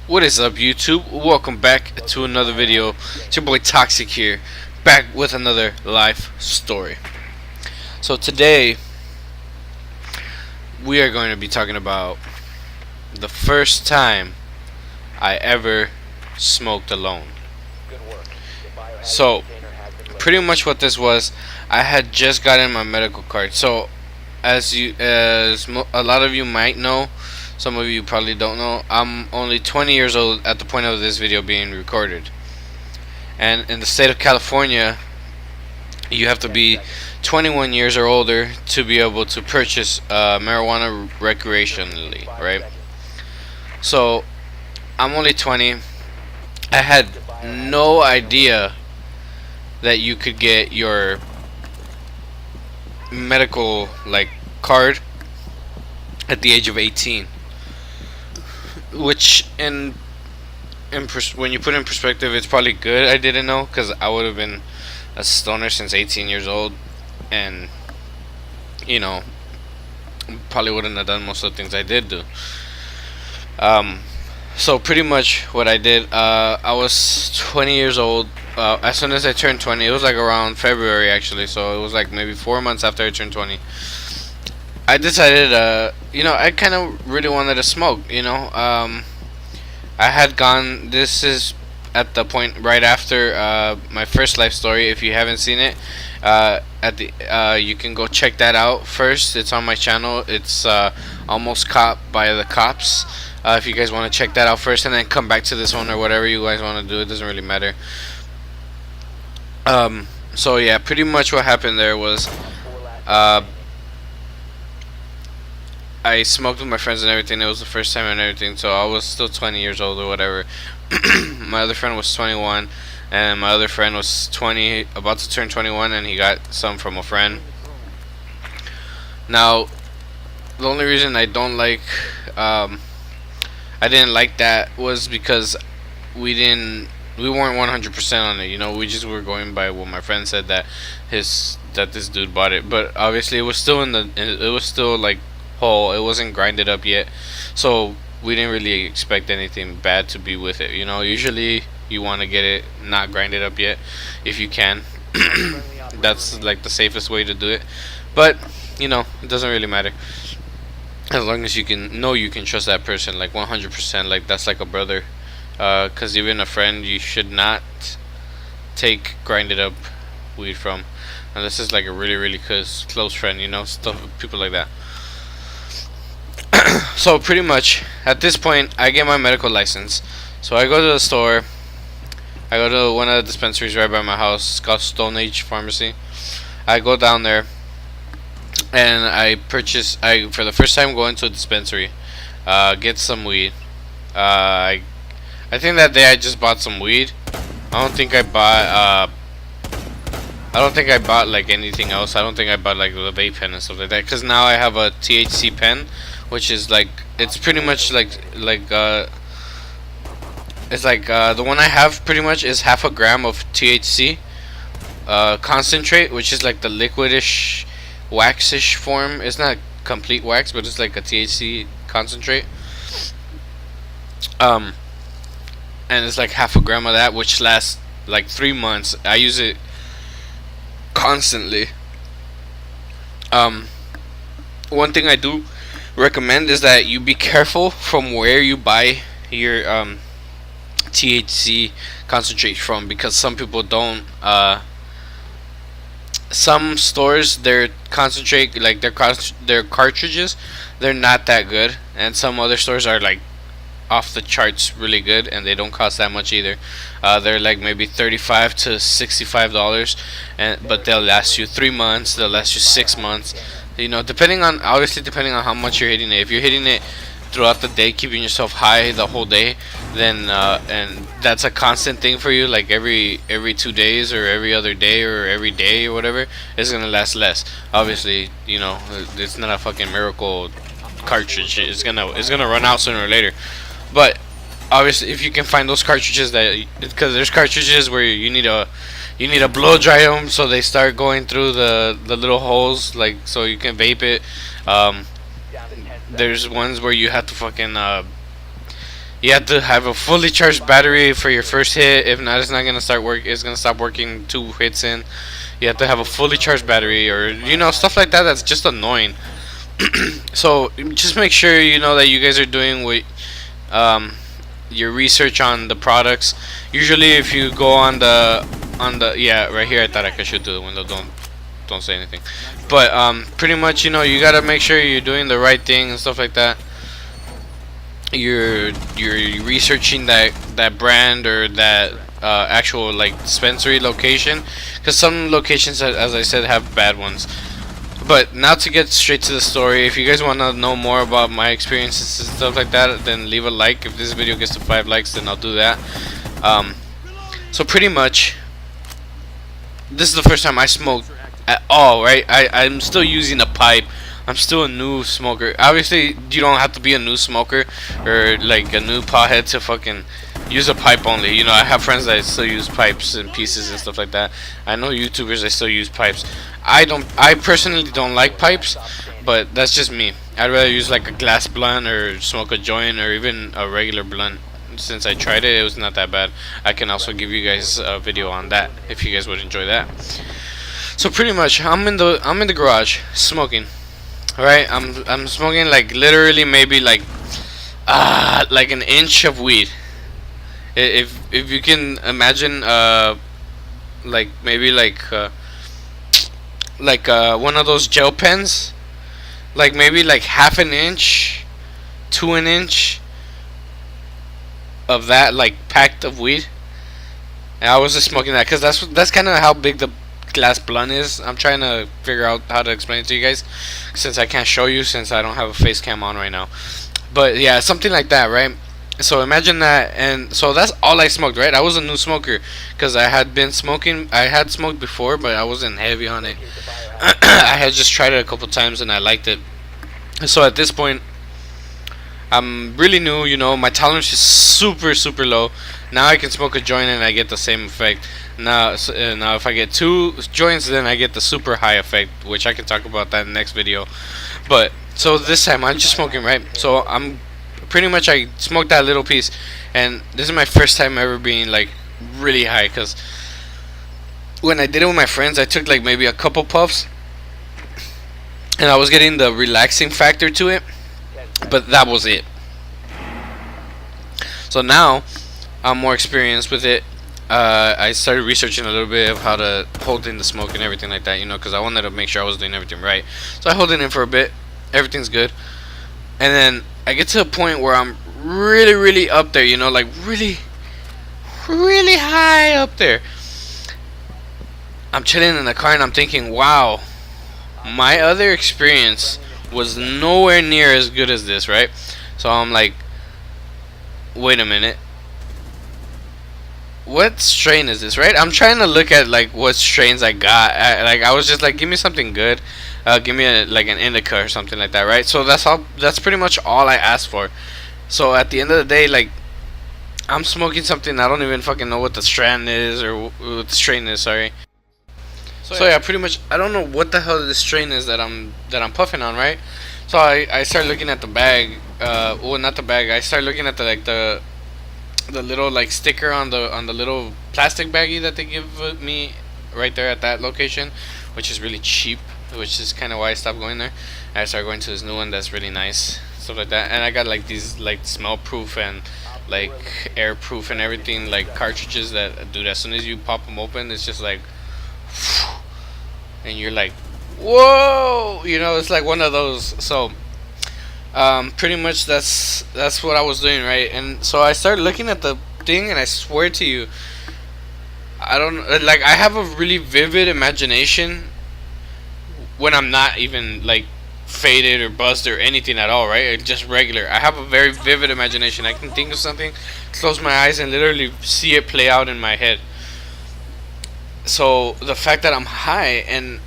What is up, YouTube? Welcome back to another video. It's your boy Toxic here, back with another life story. So today we are going to be talking about the first time I ever smoked alone. So pretty much what this was, I had just gotten my medical card. So as a lot of you might know, some of you probably don't know, I'm only 20 years old at the point of this video being recorded. And in the state of California, you have to be 21 years or older to be able to purchase marijuana recreationally, right? So I'm only 20. I had no idea that you could get your medical card at the age of 18, which when you put in perspective, it's probably good I didn't know, because I would have been a stoner since 18 years old, and you know, probably wouldn't have done most of the things I did do. So pretty much what I did, I was 20 years old. As soon as I turned 20, it was like around February actually, so it was like maybe 4 months after I turned 20. I decided, I kind of really wanted to smoke. I had gone. This is at the point right after my first life story. If you haven't seen it, you can go check that out first. It's on my channel. It's almost caught by the cops. If you guys want to check that out first, and then come back to this one or whatever you guys want to do, it doesn't really matter. So yeah, pretty much what happened there was, I smoked with my friends and everything. It was the first time and everything, so I was still 20 years old or whatever. My other friend was 21, and my other friend was 20, about to turn 21, and he got some from a friend. Now, the only reason I didn't like that was because we weren't 100% on it. We just were going by what my friend said, that this dude bought it, but obviously it was still like whole. It wasn't grinded up yet, so we didn't really expect anything bad to be with it. Usually you want to get it not grinded up yet if you can. That's like the safest way to do it, but it doesn't really matter as long as you can trust that person like 100%. Like, that's like a brother, because even a friend you should not take grinded up weed from, and this is like a really really close friend, stuff, people like that. So pretty much at this point, I get my medical license. So I go to the store. I go to one of the dispensaries right by my house. It's called Stone Age Pharmacy. I go down there and I purchase. For the first time, go into a dispensary, get some weed. I think that day I just bought some weed. I don't think I bought like anything else. I don't think I bought like the vape pen and stuff like that, because now I have a THC pen, which is like, it's pretty much the one I have pretty much is half a gram of THC concentrate, which is like the liquidish waxish form. It's not complete wax, but it's like a THC concentrate. And it's like half a gram of that, which lasts like 3 months. I use it constantly. One thing I do recommend is that you be careful from where you buy your THC concentrate from, because some people don't. Some stores, their concentrate, like their cartridges, they're not that good, and some other stores are like off the charts really good, and they don't cost that much either. They're like maybe $35 to $65, but they'll last you 3 months. They'll last you 6 months. Depending on how much you're hitting it. If you're hitting it throughout the day, keeping yourself high the whole day, then and that's a constant thing for you, like every 2 days or every other day or every day or whatever, it's gonna last less. Obviously, it's not a fucking miracle cartridge. It's gonna run out sooner or later. But obviously, if you can find those cartridges because there's cartridges where you need to blow dry them so they start going through the little holes, like, so you can vape it. There's ones where you have to fucking You have to have a fully charged battery for your first hit. If not, it's not gonna start work. It's gonna stop working 2 hits in. You have to have a fully charged battery, or stuff like that. That's just annoying. So just make sure that you guys are doing um, your research on the products. Usually, if you go on the yeah, right here, I thought I could shoot through the window. Don't say anything. But pretty much, you gotta make sure you're doing the right thing and stuff like that. You're researching that brand or that actual like dispensary location, because some locations, as I said, have bad ones. But now to get straight to the story, if you guys want to know more about my experiences and stuff like that, then leave a like. If this video gets to 5 likes, then I'll do that. So pretty much, this is the first time I smoked at all, right? I'm still using a pipe. I'm still a new smoker. Obviously, you don't have to be a new smoker or like a new pothead to fucking use a pipe only. I have friends that still use pipes and pieces and stuff like that. I know YouTubers that still use pipes. I personally don't like pipes, but that's just me. I'd rather use like a glass blunt or smoke a joint or even a regular blunt. Since I tried it, it was not that bad. I can also give you guys a video on that if you guys would enjoy that. So pretty much, I'm in the garage smoking. Right, I'm smoking like literally maybe like an inch of weed. If you can imagine, like maybe like one of those gel pens, like maybe like half an inch to an inch of that, like packed of weed. And I was just smoking that because that's kind of how big the glass blunt is. I'm trying to figure out how to explain it to you guys, since I can't show you since I don't have a face cam on right now. But yeah, something like that, right? So imagine that, and so that's all I smoked, right? I was a new smoker because I had been smoking. I had smoked before, but I wasn't heavy on it. I had just tried it a couple times and I liked it. So at this point, I'm really new. My tolerance is super super low. Now I can smoke a joint and I get the same effect. Now if I get 2 joints, then I get the super high effect, which I can talk about that in the next video. But so this time I'm just smoking, right? So I'm pretty much, I smoked that little piece, and this is my first time ever being like really high, because when I did it with my friends, I took like maybe a couple puffs and I was getting the relaxing factor to it, but that was it. So now I'm more experienced with it. I started researching a little bit of how to hold in the smoke and everything like that, because I wanted to make sure I was doing everything right. So I hold it in for a bit, everything's good, and then I get to a point where I'm really, really up there, like really, really high up there. I'm chilling in the car and I'm thinking, wow, my other experience was nowhere near as good as this, right? So I'm like, wait a minute, what strain is this, right? I'm trying to look at like what strains I got. I was just like, give me something good, give me like an indica or something like that, right? So that's pretty much all I asked for. So at the end of the day, like, I'm smoking something I don't even fucking know what the strand is or what the strain is. Sorry. So yeah, pretty much I don't know what the hell the strain is that I'm puffing on, right? So I start looking at the bag. Well, not the bag. I start looking at the little like sticker on the little plastic baggie that they give me right there at that location, which is really cheap, which is kind of why I stopped going there. And I started going to this new one that's really nice, stuff like that. And I got like these like smell proof and like air proof and everything, like cartridges that, dude, as soon as you pop them open, it's just like and you're like, whoa, it's like one of those. So pretty much that's what I was doing, right? And so I started looking at the thing, and I swear to you, I have a really vivid imagination when I'm not even like faded or buzzed or anything at all, right? Just regular. I have a very vivid imagination. I can think of something, close my eyes, and literally see it play out in my head. So the fact that I'm high, and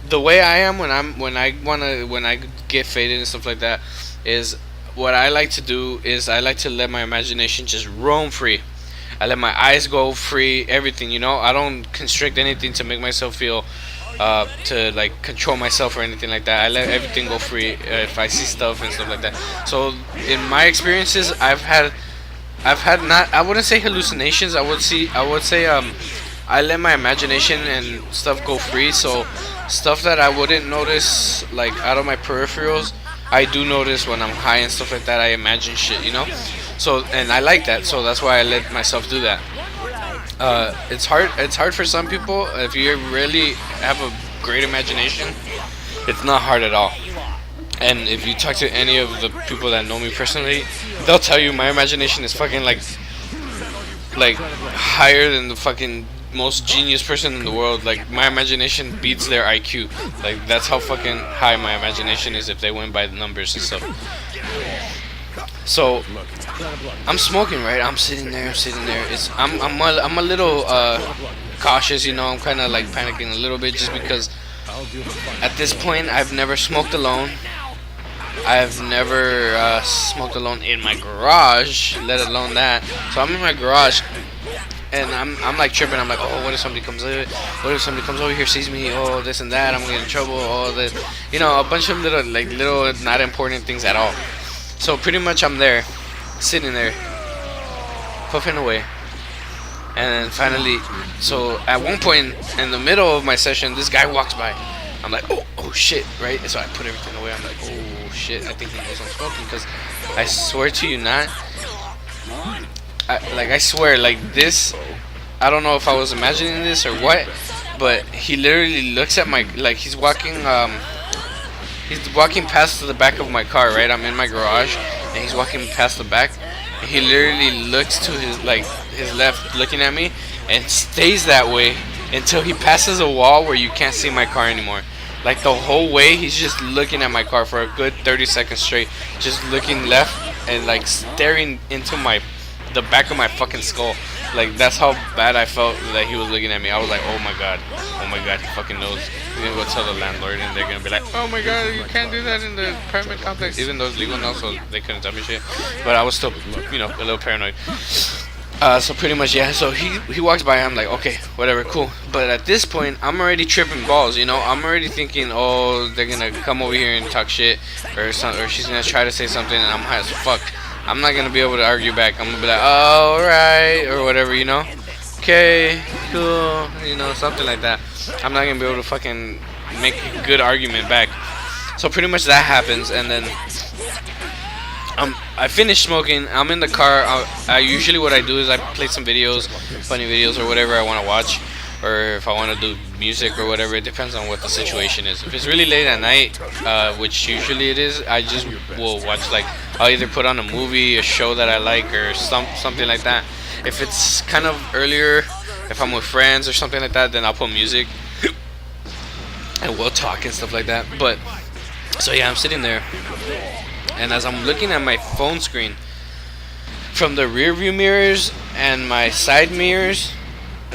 the way I am when I get faded and stuff like that, is what I like to do is I like to let my imagination just roam free. I let my eyes go free, everything, I don't constrict anything to make myself feel to like control myself or anything like that. I let everything go free if I see stuff and stuff like that. So in my experiences, I've had not, I wouldn't say hallucinations. I would say I let my imagination and stuff go free. So stuff that I wouldn't notice like out of my peripherals, I do notice when I'm high and stuff like that. I imagine shit, you know. So and I like that. So that's why I let myself do that. It's hard. It's hard for some people. If you really have a great imagination, it's not hard at all. And if you talk to any of the people that know me personally, they'll tell you my imagination is fucking like higher than the fucking most genius person in the world. Like my imagination beats their IQ. Like that's how fucking high my imagination is if they went by the numbers and stuff. So I'm smoking, right? I'm sitting there. I'm a little cautious, you know. I'm kind of like panicking a little bit just because at this point I've never smoked alone. I've never smoked alone in my garage, let alone that. So I'm in my garage, and I'm like tripping. I'm like, oh, what if somebody comes over? What if somebody comes over here, sees me? Oh, this and that. I'm gonna get in trouble. Oh, this, you know, a bunch of little not important things at all. So pretty much I'm there, sitting there, puffing away, and then finally, so at one point in the middle of my session, this guy walks by. I'm like, oh shit, right? So I put everything away. I'm like, oh shit, I think he knows I'm smoking, because I swear to you not, I swear, like this, I don't know if I was imagining this or what, but he literally looks at my, like he's walking past the back of my car, right? I'm in my garage, and he's walking past the back, and he literally looks to his left, looking at me, and stays that way until he passes a wall where you can't see my car anymore. Like the whole way, he's just looking at my car for a good 30 seconds straight, just looking left and like staring into the back of my fucking skull. Like that's how bad I felt that he was looking at me. I was like, oh my god, he fucking knows. He's gonna go tell the landlord, and they're gonna be like, oh my god, you can't do that in the apartment complex, even though it's legal now, so they couldn't tell me shit. But I was still, you know, a little paranoid. So pretty much, yeah. So he walks by. I'm like, okay, whatever, cool. But at this point, I'm already tripping balls. You know, I'm already thinking, oh, they're gonna come over here and talk shit, or she's gonna try to say something, and I'm high as fuck. I'm not gonna be able to argue back. I'm gonna be like, oh, alright, or whatever, you know. Okay, cool, you know, something like that. I'm not gonna be able to fucking make a good argument back. So pretty much that happens, and then I finished smoking. I'm in the car. I usually what I do is I play some videos, funny videos or whatever I want to watch, or if I want to do music or whatever. It depends on what the situation is. If it's really late at night, which usually it is, I just will watch, like, I'll either put on a movie, a show that I like, or something like that. If it's kind of earlier, if I'm with friends or something like that, then I'll put music and we'll talk and stuff like that. But so yeah, I'm sitting there, and as I'm looking at my phone screen, from the rear view mirrors and my side mirrors,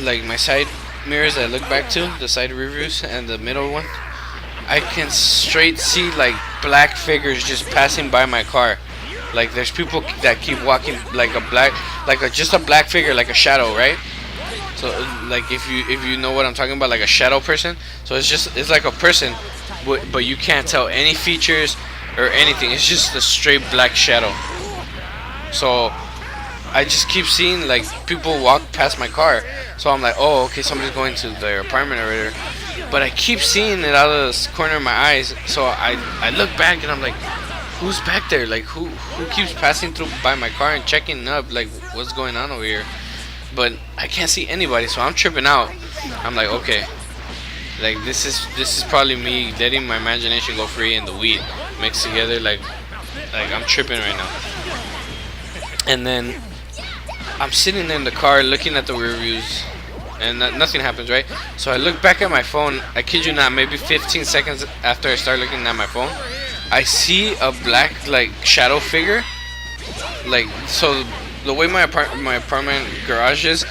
like my side mirrors I look back to, the side rear views and the middle one, I can straight see like black figures just passing by my car. Like there's people that keep walking, like just a black figure, like a shadow, right? So like if you know what I'm talking about, like a shadow person. So it's like a person, but you can't tell any features or anything. It's just a straight black shadow. So I just keep seeing like people walk past my car. So I'm like, oh, okay, somebody's going to their apartment or whatever. But I keep seeing it out of the corner of my eyes. So I look back and I'm like, who's back there? Like who keeps passing through by my car and checking up, like what's going on over here? But I can't see anybody, so I'm tripping out. I'm like, okay, like this is probably me letting my imagination go free and the weed mixed together. Like I'm tripping right now. And then I'm sitting in the car looking at the rear views, and nothing happens, right? So I look back at my phone. I kid you not, maybe 15 seconds after I start looking at my phone, I see a black like shadow figure. Like, so the way my apartment garage is,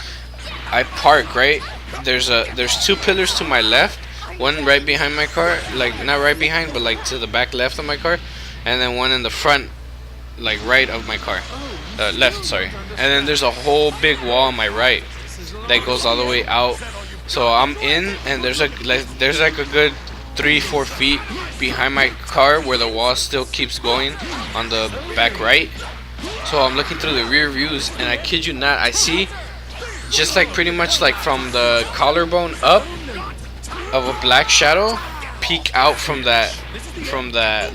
I park, right? There's two pillars to my left, one right behind my car, like not right behind, but like to the back left of my car, and then one in the front, like right of my car, left, sorry. And then there's a whole big wall on my right that goes all the way out So I'm in, and there's like a good 3-4 feet behind my car where the wall still keeps going on the back right. So I'm looking through the rear views, and I kid you not, I see just like pretty much like from the collarbone up of a black shadow peek out from that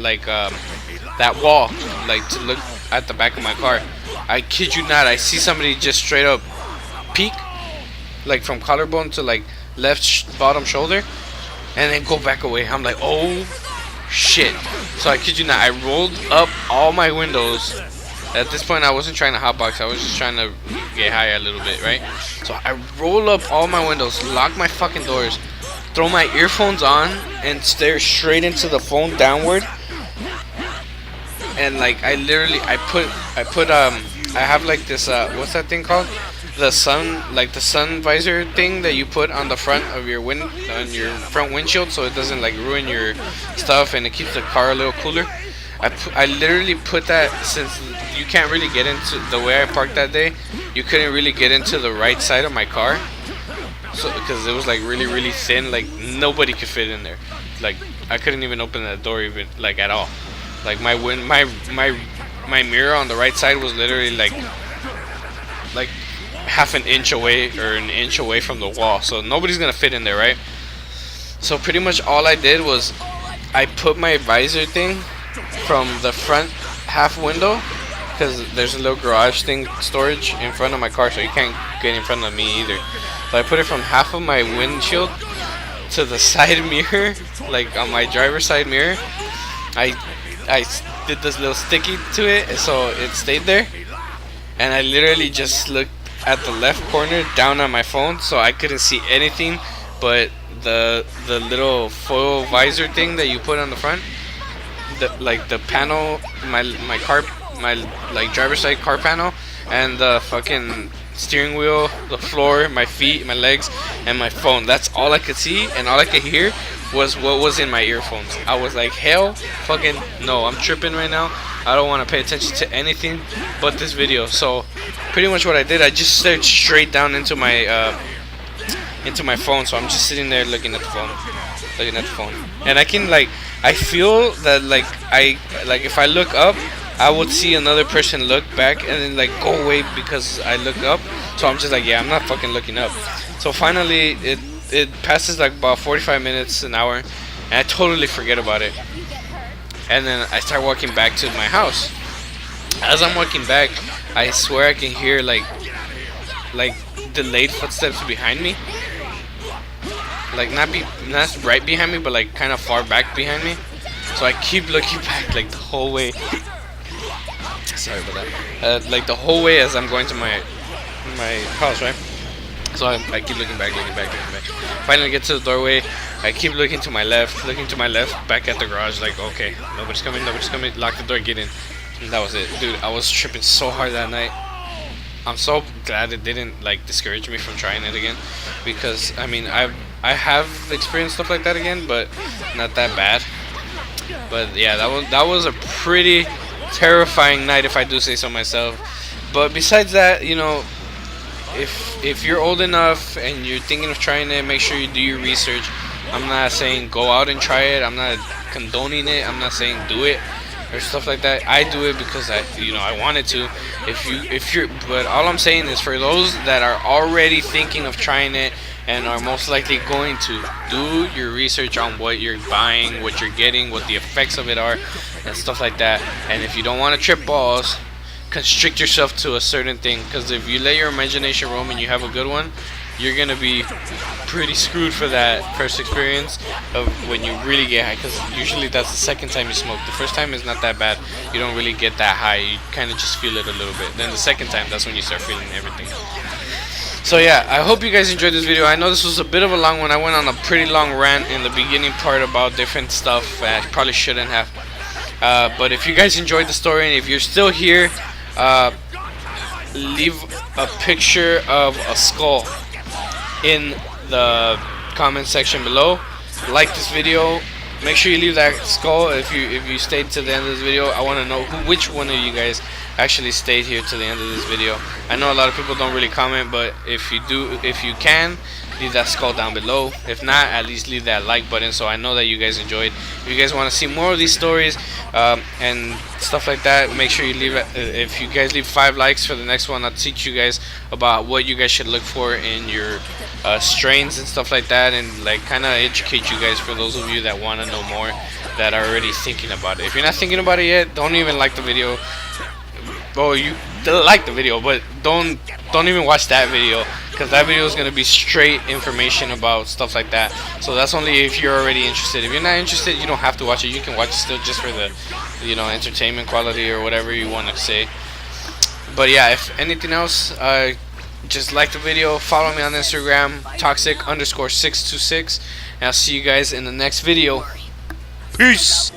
like that wall, like to look at the back of my car. I kid you not, I see somebody just straight up peek like from collarbone to like bottom shoulder, and then go back away. I'm like, oh shit. So I kid you not, I rolled up all my windows. At this point I wasn't trying to hotbox, I was just trying to get high a little bit, right? So I roll up all my windows, lock my fucking doors, throw my earphones on, and stare straight into the phone downward. And like I have like this what's that thing called? The sun visor thing that you put on the front of your front windshield, so it doesn't like ruin your stuff, and it keeps the car a little cooler. I literally put that, since you can't really get into the way I parked that day, you couldn't really get into the right side of my car, so because it was like really thin, like nobody could fit in there. Like I couldn't even open that door even like at all. Like my mirror on the right side was literally like half an inch away or an inch away from the wall, so nobody's gonna fit in there, right? So pretty much all I did was I put my visor thing from the front half window, because there's a little garage thing storage in front of my car, so you can't get in front of me either. So I put it from half of my windshield to the side mirror, like on my driver's side mirror. I did this little sticky to it so it stayed there, and I literally just looked at the left corner down on my phone, so I couldn't see anything but the little foil visor thing that you put on the front, the panel, my like driver's side car panel, and the fucking steering wheel, the floor, my feet, my legs, and my phone. That's all I could see, and all I could hear was what was in my earphones. I was like, hell fucking no, I'm tripping right now. I don't want to pay attention to anything but this video. So pretty much what I did, I just stared straight down into my phone. So I'm just sitting there looking at the phone, and I can I feel that if I look up, I would see another person look back and then go away because I look up. So I'm just like, yeah, I'm not fucking looking up. So finally it passes about 45 minutes, an hour, and I totally forget about it. And then I start walking back to my house. As I'm walking back, I swear I can hear like delayed footsteps behind me. Not right behind me, but kind of far back behind me. So I keep looking back the whole way. Sorry about that. The whole way as I'm going to my house, right? So I keep looking back. Finally get to the doorway. I keep looking to my left, back at the garage, okay, nobody's coming, lock the door, get in. And that was it. Dude, I was tripping so hard that night. I'm so glad it didn't discourage me from trying it again, because I mean I have experienced stuff like that again, but not that bad. But yeah, that was a pretty terrifying night, if I do say so myself. But besides that, if you're old enough and you're thinking of trying it, make sure you do your research. I'm not saying go out and try it. I'm not condoning it. I'm not saying do it or stuff like that. I do it because I wanted to. But all I'm saying is, for those that are already thinking of trying it and are most likely going to, do your research on what you're buying, what you're getting, what the effects of it are, and stuff like that. And if you don't want to trip balls, constrict yourself to a certain thing, because if you let your imagination roam and you have a good one, you're gonna be pretty screwed for that first experience of when you really get high, because usually that's the second time you smoke. The first time is not that bad, you don't really get that high, you kind of just feel it a little bit. Then the second time, that's when you start feeling everything. So yeah, I hope you guys enjoyed this video. I know this was a bit of a long one. I went on a pretty long rant in the beginning part about different stuff, and I probably shouldn't have. But if you guys enjoyed the story, and if you're still here, leave a picture of a skull in the comment section below. Like this video, make sure you leave that skull. If you stayed to the end of this video, I want to know which one of you guys actually stayed here to the end of this video. I know a lot of people don't really comment, but if you do, if you can, leave that skull down below. If not, at least leave that like button so I know that you guys enjoyed. If you guys want to see more of these stories and stuff like that, make sure you leave it. If you guys leave 5 likes for the next one, I'll teach you guys about what you guys should look for in your strains and stuff like that, and like kind of educate you guys for those of you that want to know more, that are already thinking about it. If you're not thinking about it yet, don't even like the video. Oh, you like the video, but don't even watch that video, because that video is going to be straight information about stuff like that. So that's only if you're already interested. If you're not interested, you don't have to watch it. You can watch it still just for the, you know, entertainment quality or whatever you want to say. But yeah, if anything else, just like the video, follow me on Instagram, toxic_626, and I'll see you guys in the next video. Peace.